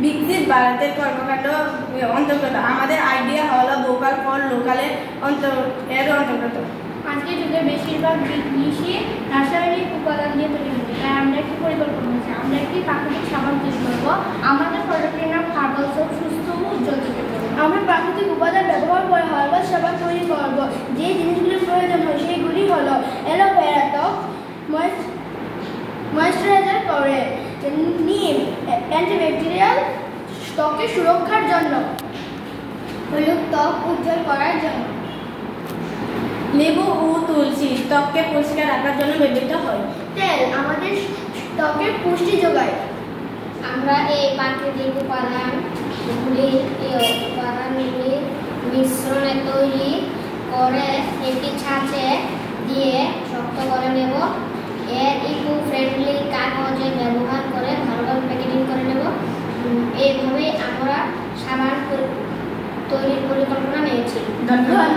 বিকশিত ভারতের কর্মকাণ্ড অন্তর্গত। আমাদের আইডিয়া হলো ভোকাল ফর লোকালের অন্তর্গত। আজকের যুগে বেশিরভাগ কৃষি রাসায়নিক উপাদান দিয়ে তৈরি হচ্ছে, তাই আমরা একটি পরিকল্পনা হচ্ছে আমরা একটি প্রাকৃতিক সাবান তৈরি করবো। আমাদের প্রোডাক্টের নাম হার্বাল সোপ, সুস্থ ও উজ্জ্বল ত্বকে। আমরা প্রাকৃতিক উপাদান ব্যবহার করে হার্বাল সাবান তৈরি করব। যে জিনিসগুলি প্রয়োজন হয় সেগুলি হলো অ্যালোভেরা ত্বক ময়েশ্চারাইজার করে, নিম অ্যান্টিব্যাকটেরিয়াল ত্বকের সুরক্ষার জন্য, হলুদ ত্বক উজ্জ্বল করার জন্য, লেবু ও তুলসী ত্বককে পরিষ্কার রাখার জন্য ব্যবহৃত হয়। তেল আমাদের ত্বকের পুষ্টি যোগায়। আমরা এই প্রাকৃতিক উপাদানগুলির মিশ্রণে তৈরি করে একটি ছাঁচে দিয়ে শক্ত করে নেব। এর ইকো ফ্রেন্ডলি কাগজে ব্যবহার করে ভালোভাবে প্যাকেজিং করে নেব। এইভাবেই আমরা সাবান তৈরির পরিকল্পনা নিয়েছি। ধন্যবাদ।